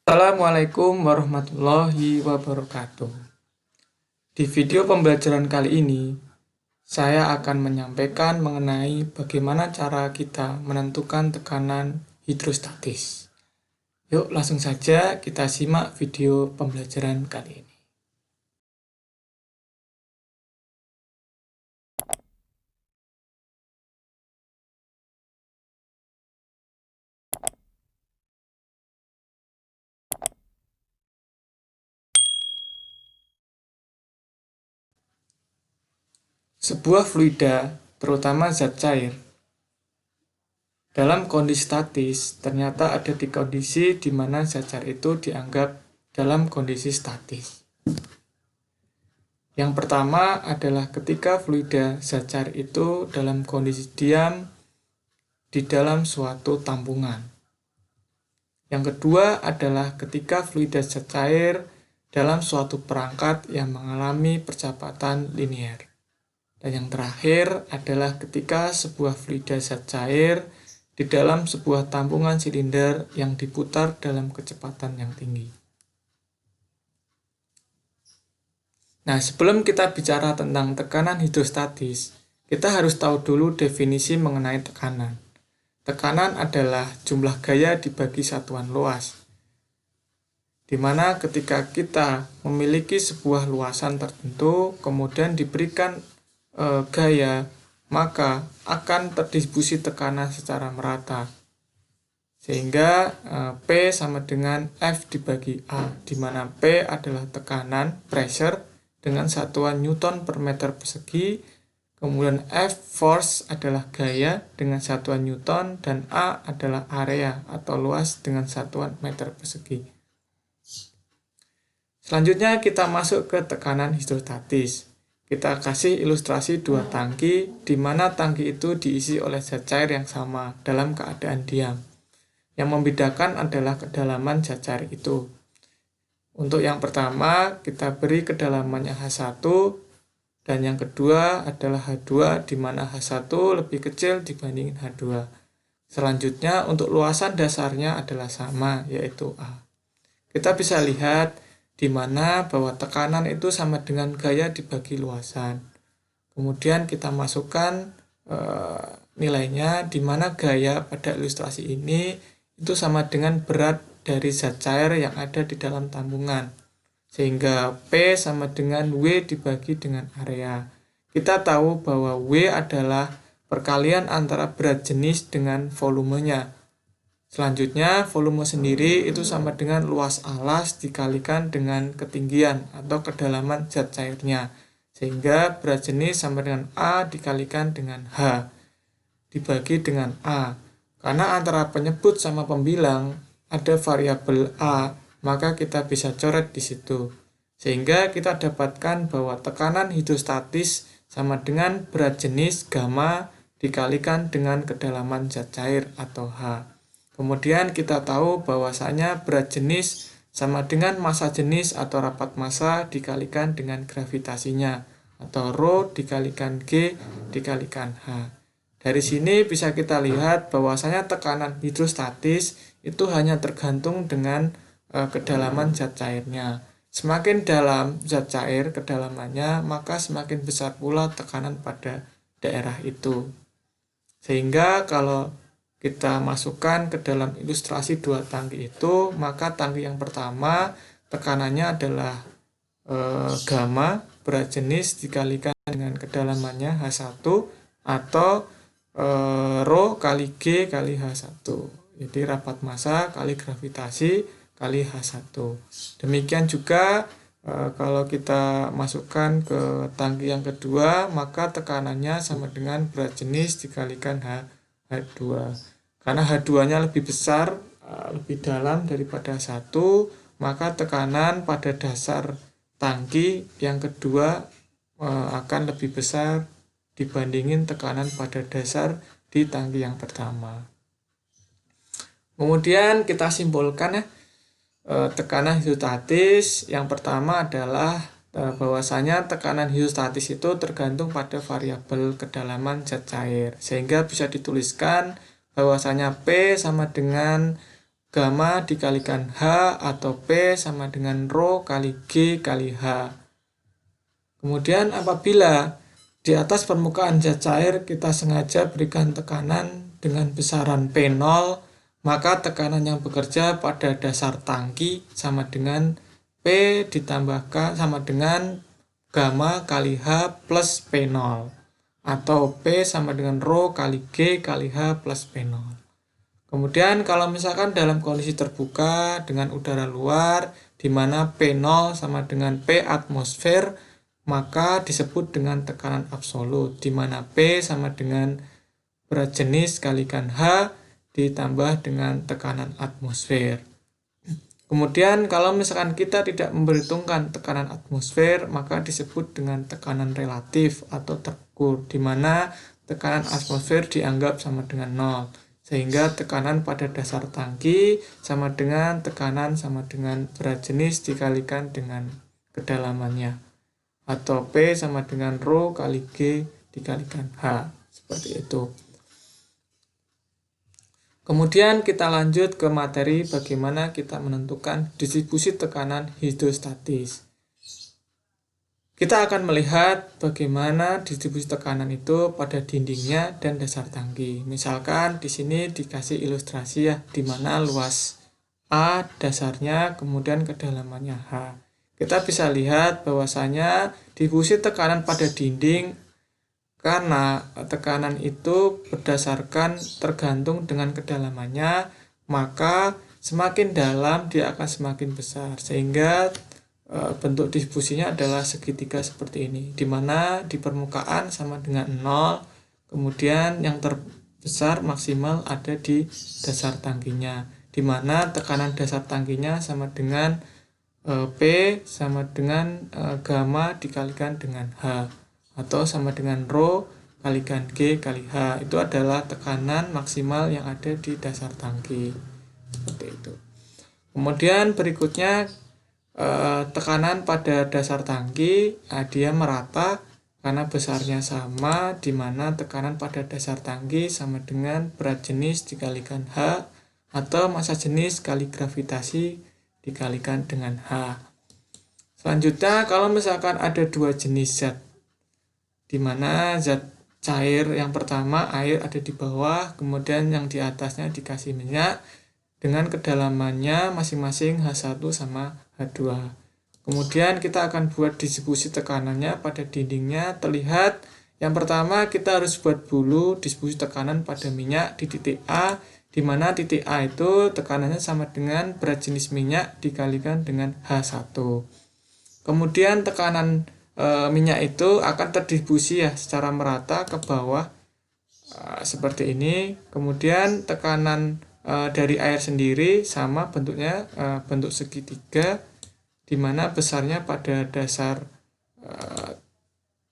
Assalamualaikum warahmatullahi wabarakatuh. Di video pembelajaran kali ini, saya akan menyampaikan mengenai bagaimana cara kita menentukan tekanan hidrostatis. Yuk langsung saja kita simak video pembelajaran kali ini. Sebuah fluida, terutama zat cair, dalam kondisi statis ternyata ada di kondisi di mana zat cair itu dianggap dalam kondisi statis. Yang pertama adalah ketika fluida zat cair itu dalam kondisi diam di dalam suatu tampungan. Yang kedua adalah ketika fluida zat cair dalam suatu perangkat yang mengalami percepatan linear. Dan yang terakhir adalah ketika sebuah fluida zat cair di dalam sebuah tampungan silinder yang diputar dalam kecepatan yang tinggi. Nah, sebelum kita bicara tentang tekanan hidrostatis, kita harus tahu dulu definisi mengenai tekanan. Tekanan adalah jumlah gaya dibagi satuan luas, di mana ketika kita memiliki sebuah luasan tertentu, kemudian diberikan gaya, maka akan terdistribusi tekanan secara merata. Sehingga P sama dengan F dibagi A, di mana P adalah tekanan, pressure, dengan satuan Newton per meter persegi, kemudian F force adalah gaya dengan satuan Newton, dan A adalah area atau luas dengan satuan meter persegi. Selanjutnya kita masuk ke tekanan hidrostatis. Kita kasih ilustrasi dua tangki, di mana tangki itu diisi oleh zat cair yang sama dalam keadaan diam. Yang membedakan adalah kedalaman zat cair itu. Untuk yang pertama, kita beri kedalamannya H1, dan yang kedua adalah H2, di mana H1 lebih kecil dibandingin H2. Selanjutnya, untuk luasan dasarnya adalah sama, yaitu A. Kita bisa lihat di mana bahwa tekanan itu sama dengan gaya dibagi luasan. Kemudian kita masukkan nilainya, di mana gaya pada ilustrasi ini itu sama dengan berat dari zat cair yang ada di dalam tambungan, sehingga P sama dengan W dibagi dengan area. Kita tahu bahwa W adalah perkalian antara berat jenis dengan volumenya. Selanjutnya, volume sendiri itu sama dengan luas alas dikalikan dengan ketinggian atau kedalaman zat cairnya, sehingga berat jenis sama dengan A dikalikan dengan H dibagi dengan A. Karena antara penyebut sama pembilang ada variabel A, maka kita bisa coret di situ. Sehingga kita dapatkan bahwa tekanan hidrostatis sama dengan berat jenis gamma dikalikan dengan kedalaman zat cair atau H. Kemudian kita tahu bahwasanya berat jenis sama dengan massa jenis atau rapat massa dikalikan dengan gravitasinya, atau ρ dikalikan G dikalikan H. Dari sini bisa kita lihat bahwasanya tekanan hidrostatis itu hanya tergantung dengan kedalaman zat cairnya. Semakin dalam zat cair kedalamannya, maka semakin besar pula tekanan pada daerah itu. Sehingga kalau kita masukkan ke dalam ilustrasi dua tangki itu, maka tangki yang pertama tekanannya adalah gamma, berat jenis dikalikan dengan kedalamannya H1, atau ρ kali G kali H1. Jadi rapat massa kali gravitasi kali H1. Demikian juga kalau kita masukkan ke tangki yang kedua, maka tekanannya sama dengan berat jenis dikalikan H2. Karena H2-nya lebih besar, lebih dalam daripada H1, maka tekanan pada dasar tangki yang kedua akan lebih besar dibandingin tekanan pada dasar di tangki yang pertama. Kemudian kita simpulkan tekanan hidrostatis. Yang pertama adalah bahwasanya tekanan hidrostatis itu tergantung pada variabel kedalaman zat cair, sehingga bisa dituliskan bahwasanya P sama dengan gamma dikalikan H atau P sama dengan rho kali G kali H. Kemudian apabila di atas permukaan zat cair kita sengaja berikan tekanan dengan besaran P0, maka tekanan yang bekerja pada dasar tangki sama dengan P ditambahkan sama dengan gamma kali H plus P0, atau P sama dengan rho kali G kali H plus P0. Kemudian kalau misalkan dalam kondisi terbuka dengan udara luar di mana P0 sama dengan P atmosfer, maka disebut dengan tekanan absolut, di mana P sama dengan berat jenis kalikan H ditambah dengan tekanan atmosfer. Kemudian kalau misalkan kita tidak memperhitungkan tekanan atmosfer, maka disebut dengan tekanan relatif atau terukur, di mana tekanan atmosfer dianggap sama dengan 0. Sehingga tekanan pada dasar tangki sama dengan tekanan sama dengan berat jenis dikalikan dengan kedalamannya, atau P sama dengan rho kali G dikalikan H, seperti itu. Kemudian kita lanjut ke materi bagaimana kita menentukan distribusi tekanan hidrostatis. Kita akan melihat bagaimana distribusi tekanan itu pada dindingnya dan dasar tangki. Misalkan di sini dikasih ilustrasi ya, di mana luas A dasarnya, kemudian kedalamannya H. Kita bisa lihat bahwasanya distribusi tekanan pada dinding karena tekanan itu berdasarkan tergantung dengan kedalamannya, maka semakin dalam dia akan semakin besar, sehingga bentuk distribusinya adalah segitiga seperti ini, di mana di permukaan sama dengan 0, kemudian yang terbesar maksimal ada di dasar tangkinya, di mana tekanan dasar tangkinya sama dengan P sama dengan gamma dikalikan dengan H, atau sama dengan rho kalikan G kali H. Itu adalah tekanan maksimal yang ada di dasar tangki, seperti itu. Kemudian berikutnya tekanan pada dasar tangki, dia merata karena besarnya sama, di mana tekanan pada dasar tangki sama dengan berat jenis dikalikan H, atau massa jenis kali gravitasi dikalikan dengan H. Selanjutnya kalau misalkan ada dua jenis zat, di mana zat cair yang pertama air ada di bawah, kemudian yang di atasnya dikasih minyak dengan kedalamannya masing-masing H1 sama H2. Kemudian kita akan buat distribusi tekanannya pada dindingnya. Terlihat yang pertama kita harus buat dulu distribusi tekanan pada minyak di titik A, di mana titik A itu tekanannya sama dengan berat jenis minyak dikalikan dengan H1. Kemudian tekanan minyak itu akan terdistribusi ya secara merata ke bawah seperti ini. Kemudian tekanan dari air sendiri sama bentuknya, bentuk segitiga, di mana besarnya pada dasar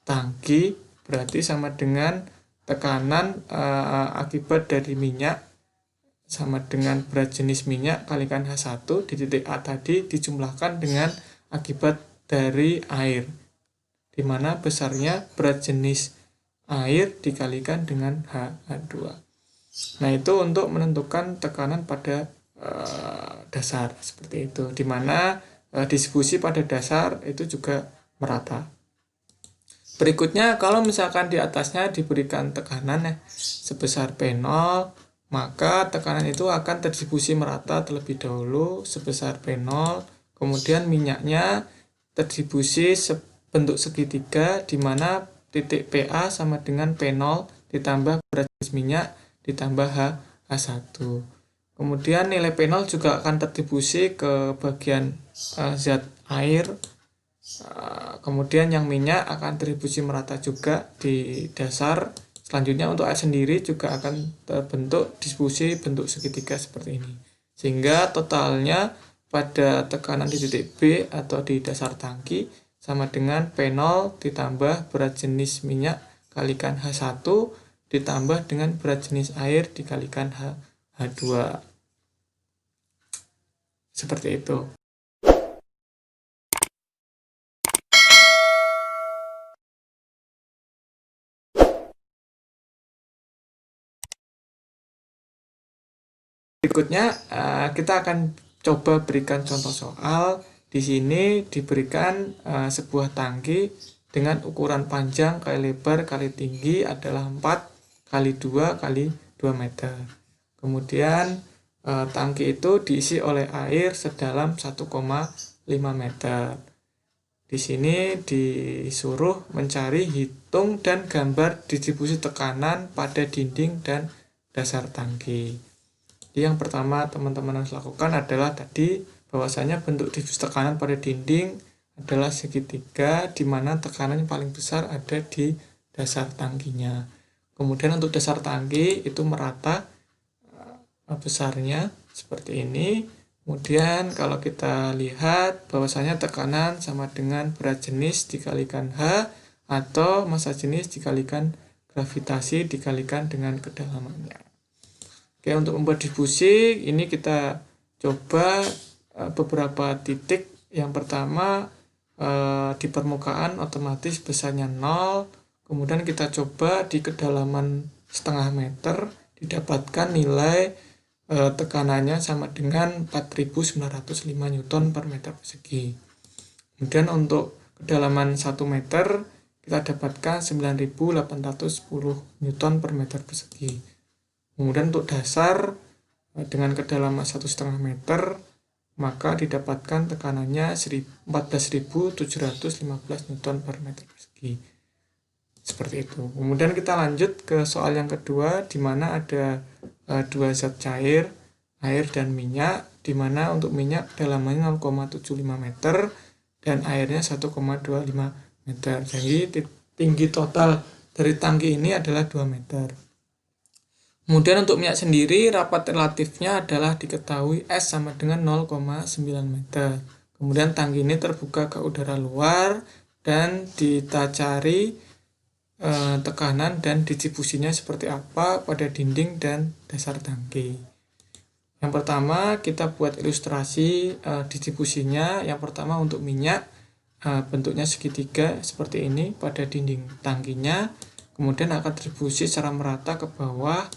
tangki berarti sama dengan tekanan akibat dari minyak sama dengan berat jenis minyak kalikan H1 di titik A tadi dijumlahkan dengan akibat dari air, di mana besarnya berat jenis air dikalikan dengan H2. Nah, itu untuk menentukan tekanan pada dasar seperti itu, di mana distribusi pada dasar itu juga merata. Berikutnya, kalau misalkan di atasnya diberikan tekanan sebesar P0, maka tekanan itu akan terdistribusi merata terlebih dahulu sebesar P0, kemudian minyaknya terdistribusi bentuk segitiga, di mana titik PA sama dengan P0 ditambah berat jenis minyak ditambah H1. Kemudian nilai P0 juga akan terdistribusi ke bagian zat air. Kemudian yang minyak akan terdistribusi merata juga di dasar. Selanjutnya untuk air sendiri juga akan terbentuk distribusi bentuk segitiga seperti ini. Sehingga totalnya pada tekanan di titik B atau di dasar tangki sama dengan P0 ditambah berat jenis minyak kalikan H1 ditambah dengan berat jenis air dikalikan H2. Seperti itu. Berikutnya kita akan coba berikan contoh soal. Di sini diberikan sebuah tangki dengan ukuran panjang kali lebar kali tinggi adalah 4 kali 2 kali 2 meter. Kemudian tangki itu diisi oleh air sedalam 1,5 meter. Di sini disuruh mencari, hitung, dan gambar distribusi tekanan pada dinding dan dasar tangki. Jadi yang pertama teman-teman harus lakukan adalah tadi bahwasanya bentuk distribusi tekanan pada dinding adalah segitiga, di mana tekanan yang paling besar ada di dasar tangkinya. Kemudian untuk dasar tangki itu merata besarnya seperti ini. Kemudian kalau kita lihat bahwasanya tekanan sama dengan berat jenis dikalikan H atau massa jenis dikalikan gravitasi dikalikan dengan kedalamannya. Oke, untuk membuat distribusi ini kita coba beberapa titik. Yang pertama di permukaan otomatis besarnya 0, kemudian kita coba di kedalaman setengah meter didapatkan nilai tekanannya sama dengan 4.905 Newton per meter persegi. Kemudian untuk kedalaman 1 meter kita dapatkan 9.810 Newton per meter persegi. Kemudian untuk dasar dengan kedalaman 1,5 meter maka didapatkan tekanannya 14.715 Newton per meter persegi. Seperti itu. Kemudian kita lanjut ke soal yang kedua, di mana ada dua zat cair, air dan minyak, di mana untuk minyak kedalamannya 0,75 meter dan airnya 1,25 meter. Jadi tinggi total dari tangki ini adalah 2 meter. Kemudian untuk minyak sendiri, rapat relatifnya adalah diketahui S sama dengan 0,9 meter. Kemudian tangki ini terbuka ke udara luar dan kita cari tekanan dan distribusinya seperti apa pada dinding dan dasar tangki. Yang pertama kita buat ilustrasi distribusinya. Yang pertama untuk minyak bentuknya segitiga seperti ini pada dinding tangkinya. Kemudian akan distribusi secara merata ke bawah.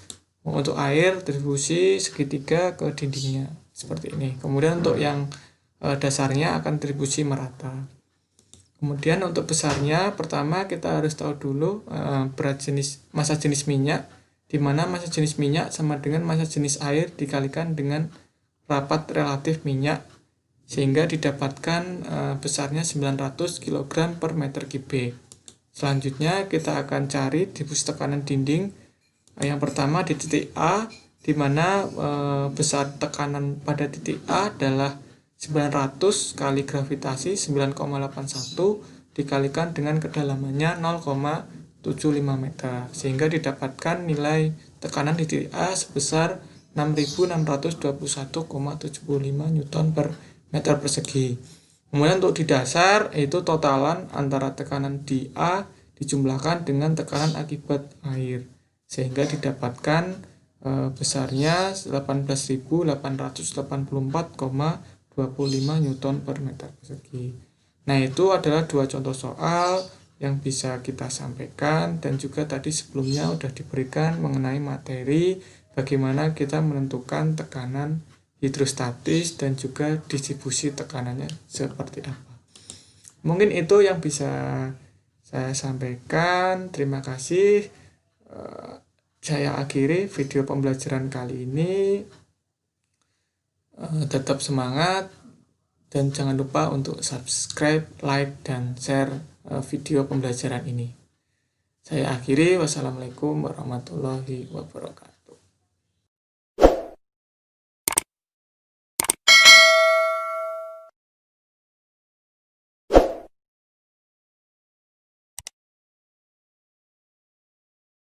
Untuk air distribusi segitiga ke dindingnya seperti ini. Kemudian untuk yang dasarnya akan distribusi merata. Kemudian untuk besarnya, pertama kita harus tahu dulu massa jenis minyak, di mana massa jenis minyak sama dengan massa jenis air dikalikan dengan rapat relatif minyak, sehingga didapatkan besarnya 900 kg per meter kubik. Selanjutnya kita akan cari distribusi tekanan dinding. Yang pertama di titik A, di mana besar tekanan pada titik A adalah 900 kali gravitasi 9,81 dikalikan dengan kedalamannya 0,75 meter, sehingga didapatkan nilai tekanan di titik A sebesar 6.621,75 Newton per meter persegi. Kemudian untuk di dasar itu totalan antara tekanan di A dijumlahkan dengan tekanan akibat air, sehingga didapatkan besarnya 18.884,25 Newton per meter persegi. Nah, itu adalah dua contoh soal yang bisa kita sampaikan, dan juga tadi sebelumnya sudah diberikan mengenai materi bagaimana kita menentukan tekanan hidrostatis dan juga distribusi tekanannya seperti apa. Mungkin itu yang bisa saya sampaikan. Terima kasih. Saya akhiri video pembelajaran kali ini. Tetap semangat dan jangan lupa untuk subscribe, like, dan share video pembelajaran ini. Saya akhiri. Wassalamualaikum warahmatullahi wabarakatuh.